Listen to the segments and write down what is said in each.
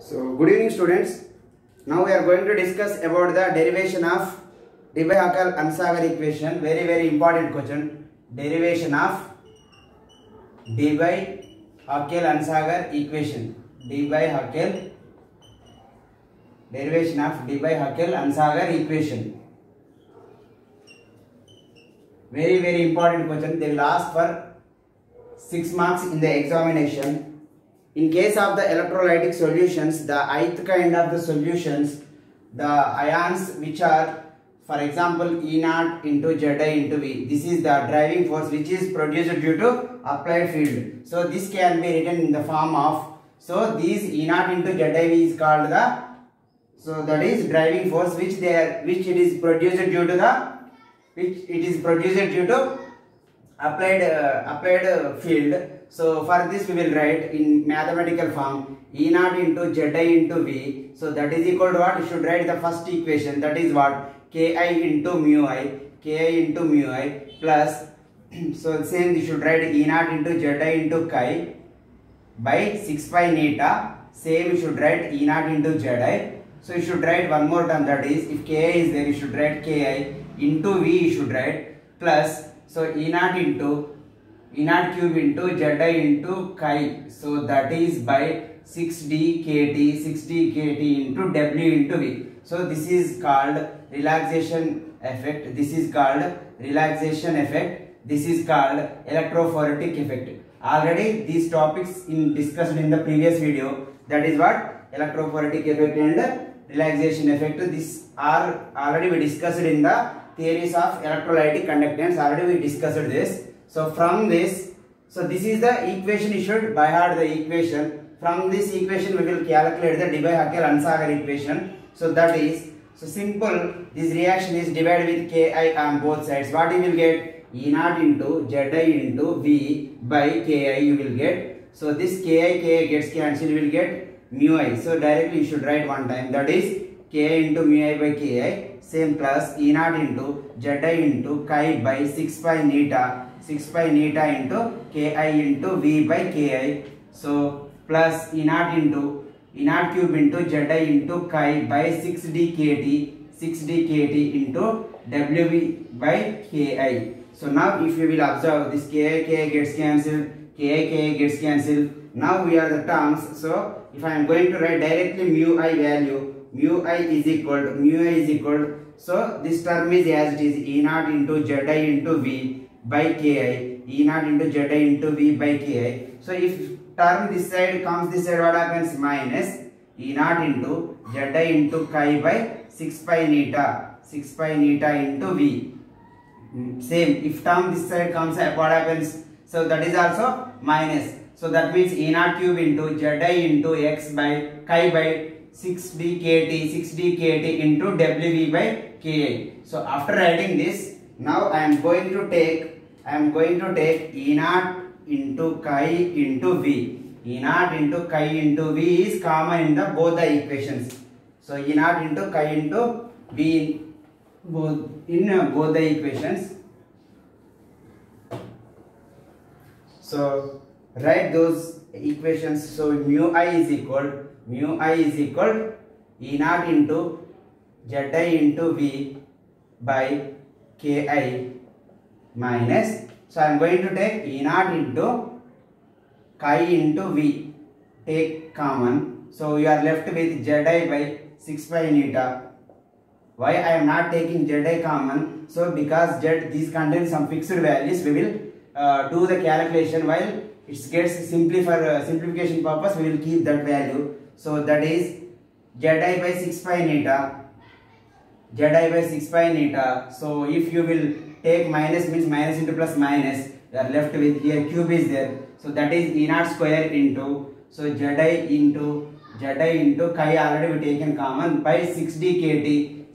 So, good evening students. Now we are going to discuss about the derivation of Debye-Huckel-Ansager equation. Very important question. Derivation of Debye-Huckel-Ansager equation. Derivation of Debye-Huckel-Ansager equation. Very important question. They will ask for 6 marks in the examination. In case of the electrolytic solutions, the ith kind of the solutions, the ions which are, for example, E naught into Zi into V. This is the driving force which is produced due to applied field. So this can be written in the form of, so these E naught into Zi V is called the, so that is driving force which it is produced due to applied field. So for this we will write in mathematical form E naught into Zi into V. So that is equal to what? You should write the first equation, that is what? Ki into mu I plus, so same you should write E naught into Zi into chi by 6 pi neta. Same you should write E naught into Zi. So you should write one more term, that is if Ki is there you should write Ki into V you should write plus, so E naught cube into Zi into chi, so that is by 60 kT into W into V. So this is called relaxation effect, this is called electrophoretic effect. Already these topics discussed in the previous video, that is what? Electrophoretic effect and relaxation effect. This are already we discussed in the theories of electrolytic conductance. Already we discussed this. So from this, so this is the equation, you should by heart the equation. From this equation we will calculate the Debye-Huckel-Ansager equation. So that is, so simple, this reaction is divided with Ki on both sides. What you will get? E naught into Zi into V by Ki you will get. So this Ki gets cancelled, you will get mu I. So directly you should write one time, that is Ki into mu I by Ki. Same plus E naught into Zi into chi by 6 pi neta into Ki into V by Ki. So plus E naught cube into Zi into chi by 6d kT into WV by Ki. So now if you will observe, this Ki gets cancelled, Ki gets cancelled. Now we are the terms. So if I am going to write directly mu I value, mu I is equal, so this term is as it is, E naught into Zi into V by Ki, E naught into Zi into V by Ki. So if term this side comes this side, what happens? Minus E naught into Zi into chi by 6 pi neta into V. Same, if term this side comes, what happens? So that is also minus. So that means E naught cube into Zi into X by chi by 6d kT into WV by Ki. So after writing this, now I am going to take E naught into chi into V. E naught into chi into V is common in the both the equations. So E naught into chi into V in both the equations. So write those equations. So mu I is equal E naught into Zi into V by Ki minus, so I am going to take E naught into chi into V, take common, so you are left with Zi by 6 pi neta. Why I am not taking Zi common? So because Z, these contain some fixed values, we will do the calculation, while it gets simply for simplification purpose we will keep that value. So that is Zi by 6 pi neta. So if you will take minus, means minus into plus minus, you are left with, here cube is there, so that is E naught square into, so Zi into chi already we taken common by 6d kT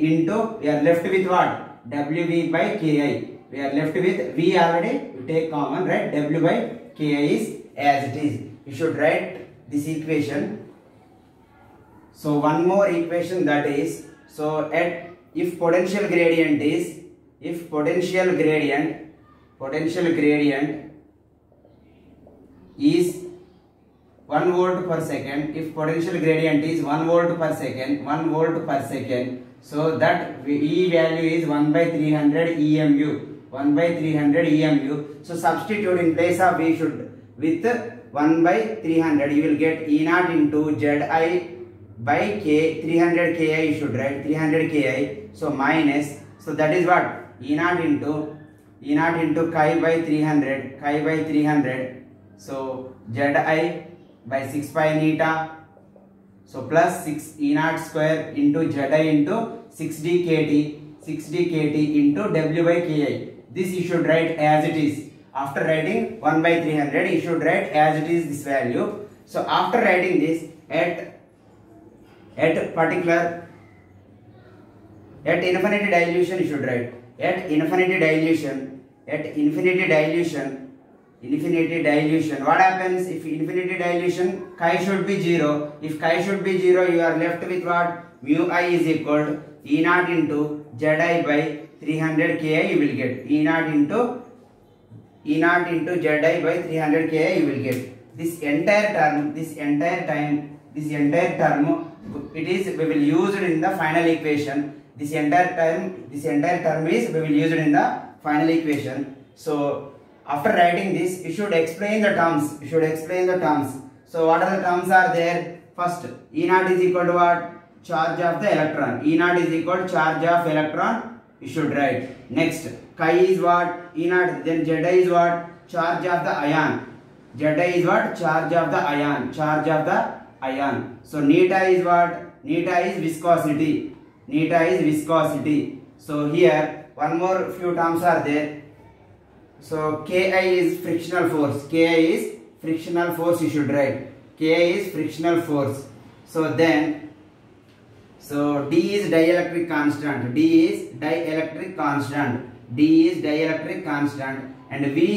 into, we are left with what? WV by Ki. We are left with V already, we take common, right? W by Ki is as it is. You should write this equation. So one more equation, that is, so if potential gradient is 1 volt per second. If potential gradient is 1 volt per second, 1 volt per second, so that E value is 1 by 300 EMU, 1 by 300 EMU. So substitute in place of V should with 1 by 300, you will get E naught into Zi by K, 300 Ki you should write, 300 Ki. So minus, so that is what? E naught into chi by 300, so Zi by 6 pi neta, so plus 6 E naught square into Zi into 6d kT into W by Ki. This you should write as it is. After writing 1 by 300, you should write as it is this value. So after writing this, at infinity dilution you should write. At infinity dilution, what happens if infinity dilution? Chi should be 0. If chi should be 0, you are left with what? Mu I is equal to E naught into Zi by 300 Ki you will get. E naught into Zi by 300 Ki you will get. This entire term, it is we will use it in the final equation. This entire term is we will use it in the final equation. So after writing this, you should explain the terms. So what are the terms are there? First, E naught is equal to what? Charge of the electron. E naught is equal to charge of electron. You should write. Next, chi is what? E naught. Then Zi is what? Charge of the ion. Zi is what? Charge of the ion. So neta is what? Neta is viscosity. So here one more few terms are there. So Ki is frictional force. You should write. Ki is frictional force. So then, so D is dielectric constant. And V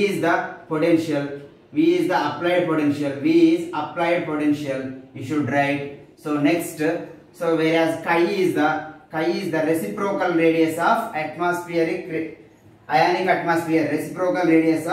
is the potential. V is applied potential. You should write. So next, so whereas chi is the reciprocal radius of ionic atmosphere. Reciprocal radius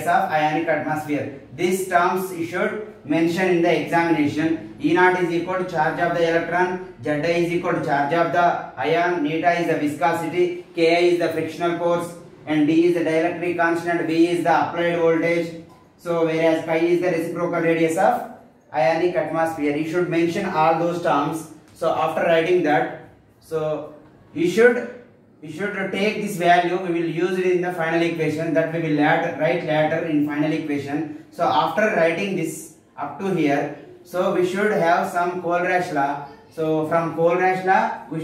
of ionic atmosphere. These terms you should mention in the examination. E naught is equal to charge of the electron, Zi is equal to charge of the ion, neta is the viscosity, Ki is the frictional force, and D is the dielectric constant, V is the applied voltage. So whereas chi is the reciprocal radius of ionic atmosphere, you should mention all those terms. So after writing that, so you should take this value, we will use it in the final equation, that we will write later in final equation. So after writing this up to here, so we should have some Kohlrausch law. So from Kohlrausch law, we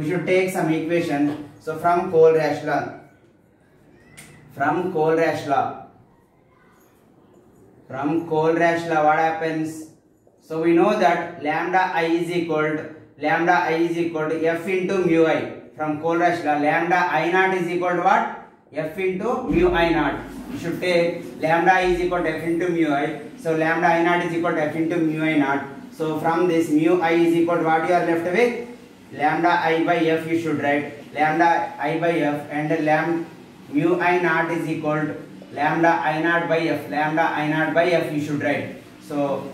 should take some equation. So from Kohlrausch law, what happens? So we know that lambda I is equal to F into mu I. From Kohlrausch law, lambda I naught is equal to what? F into mu I naught. You should take lambda I is equal to F into mu I. So lambda I naught is equal to F into mu I naught. So from this mu I is equal to what you are left with? Lambda I by F you should write. Lambda I by F, and mu I naught is equal to lambda I naught by F. You should write. So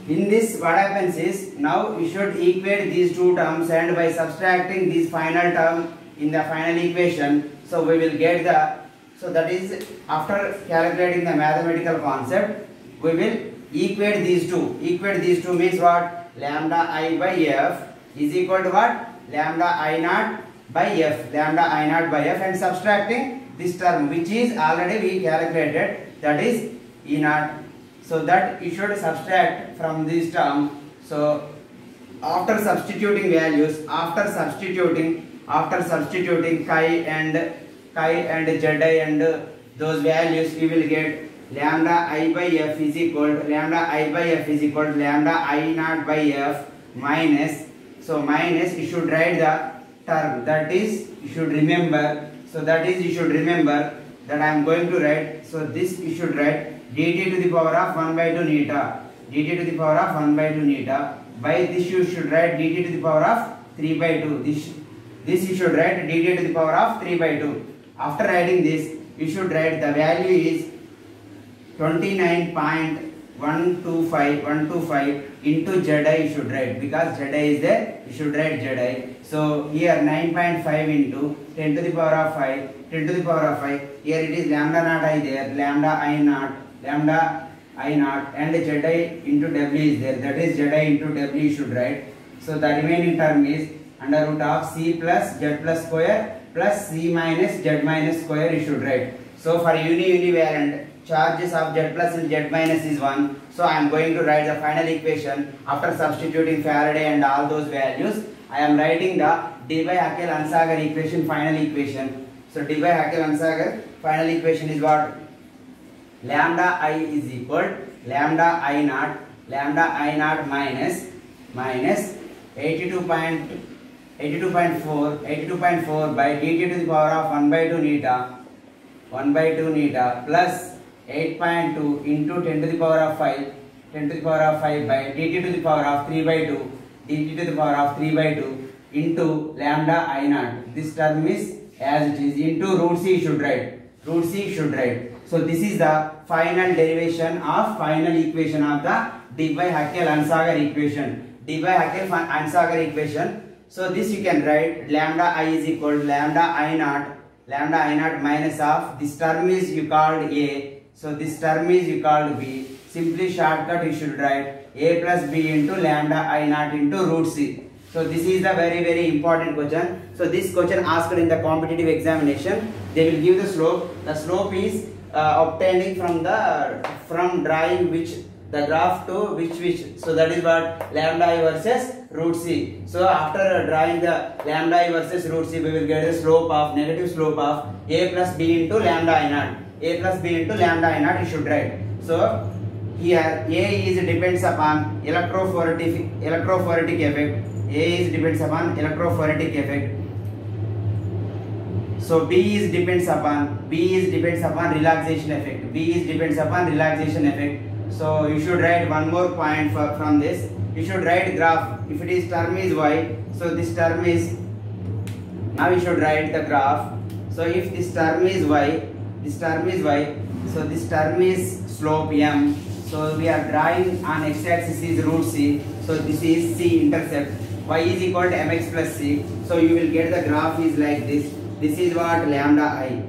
in this, what happens is, now you should equate these two terms, and by subtracting this final term in the final equation, so we will get the, so that is after calculating the mathematical concept, we will equate these two. Equate these two means what? Lambda I by F is equal to what? Lambda I naught by F. And subtracting this term which is already we calculated, that is E naught. So that you should subtract from this term. So after substituting values, after substituting chi and Zi and those values, we will get lambda I by F is equal to lambda I naught by F minus. So minus, you should write the term, that is you should remember. So that is you should remember that I am going to write. So this you should write dt to the power of 1 by 2 neta. By this you should write dt to the power of 3 by 2. This you should write dt to the power of 3 by 2. After writing this, you should write the value is 29.125 into Zi you should write, because Zi is there, you should write Zi. So here 9.5 into 10 to the power of 5, 10 to the power of 5, here it is lambda naught I there, lambda I naught, and Zi into W is there, that is Zi into W you should write. So the remaining term is under root of C plus Z plus square plus C minus Z minus square you should write. So for univalent, charges of Z plus and Z minus is 1. So I am going to write the final equation after substituting Faraday and all those values. I am writing the Debye-Hackel-Ansager equation, final equation. So Debye-Hackel-Ansager final equation is what? Lambda I is equal lambda I naught minus 82.4 by dt to the power of 1 by 2 neta plus 8.2 into 10 to the power of 5 by dt to the power of 3 by 2 into lambda I naught. This term is as it is into root C should write. So this is the final derivation of final equation of the Debye-Hackel-Ansager equation. So this you can write lambda I is equal to lambda I naught minus of this term is you called A. So this term is you called B. Simply shortcut you should write A plus B into lambda I naught into root C. So this is the very important question. So this question asked in the competitive examination. They will give the slope. The slope is obtaining from drawing the graph to which. So that is what lambda I versus root C. So after drawing the lambda I versus root C, we will get a negative slope of A plus B into lambda I naught. A plus B into lambda I naught you should write. So here A is depends upon electrophoretic effect. A is depends upon electrophoretic effect. So B is depends upon relaxation effect. So you should write one more point from this. You should write graph. If it is term is y, so this term is, now you should write the graph. So if this term is y, so this term is slope m. So we are drawing on x-axis is root c. So this is c intercept. Y is equal to mx plus c. So you will get the graph is like this. This is what lambda I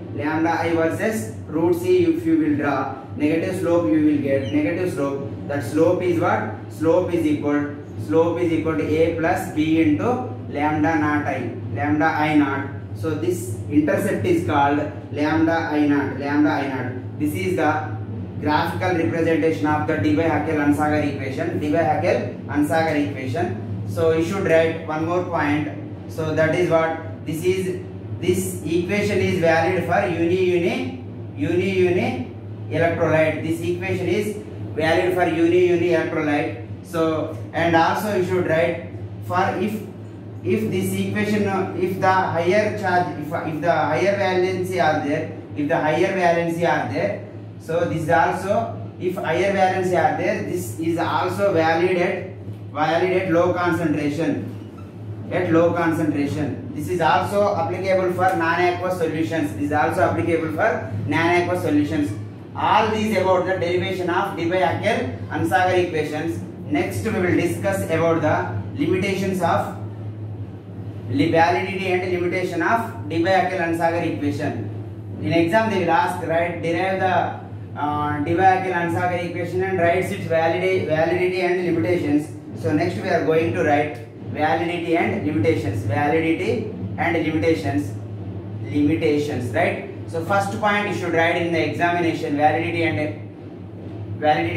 versus root c. If you will draw negative slope, you will get negative slope. That slope is what? Slope is equal to A plus B into lambda I naught. So this intercept is called lambda I naught. This is the graphical representation of the Debye-Hackel-Ansager equation. So you should write one more point. So that is what this equation is valid for uni electrolyte. This equation is valid for uni electrolyte. So and also you should write for if this equation, if the higher charge, if the higher valency are there, so this is also, if higher valency are there, this is also valid at low concentration. This is also applicable for non-aqueous solutions. All these about the derivation of Debye-Hackel-Ansager equations. Next we will discuss about the limitations of validity and limitation of Debye-Hackel-Ansager equation. In exam they will ask, derive the Debye-Hackel-Ansager equation and writes its validity and limitations. So next we are going to write validity and limitations, right? So first point you should write in the examination, validity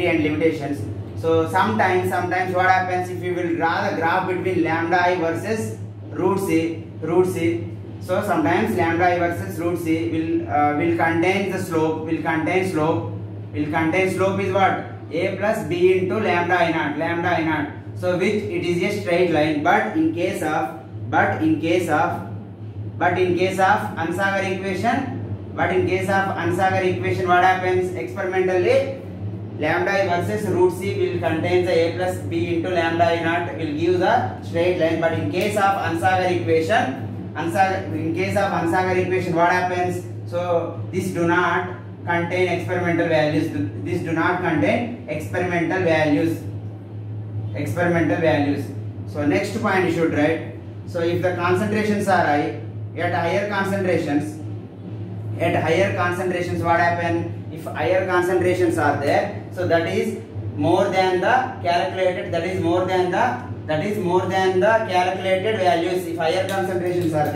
and limitations. So sometimes what happens if you will draw the graph between lambda I versus root C. So sometimes lambda I versus root C will contain the slope. Slope is what? A plus B into lambda I naught. So which it is a straight line, but in case of Ansager equation, what happens experimentally? Lambda I versus root C will contain the A plus B into lambda I naught will give the straight line. But in case of Ansager equation, what happens? So this do not contain experimental values. This do not contain experimental values. So next point you should write. So if the concentrations are high, at higher concentrations what happen? If higher concentrations are there, so that is more than the calculated, that is more than the calculated values. If higher concentrations are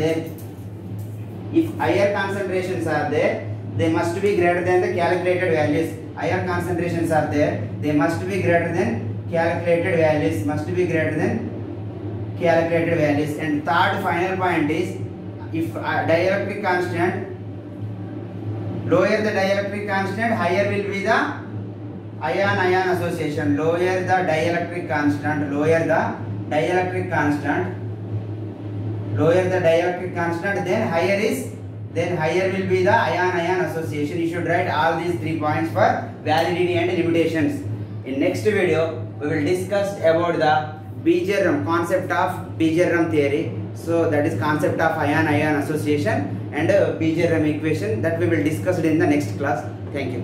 there, they must be greater than the calculated values. Higher concentrations are there, they must be greater than calculated values, And third final point is, if dielectric constant, lower the dielectric constant, higher will be the ion-ion association. Lower the dielectric constant, then higher will be the ion-ion association. You should write all these 3 points for validity and limitations. In next video, we will discuss about the Beecher-Rum, concept of Beecher-Rum theory. So that is concept of ion-ion association and Beecher-Rum equation, that we will discuss it in the next class. Thank you.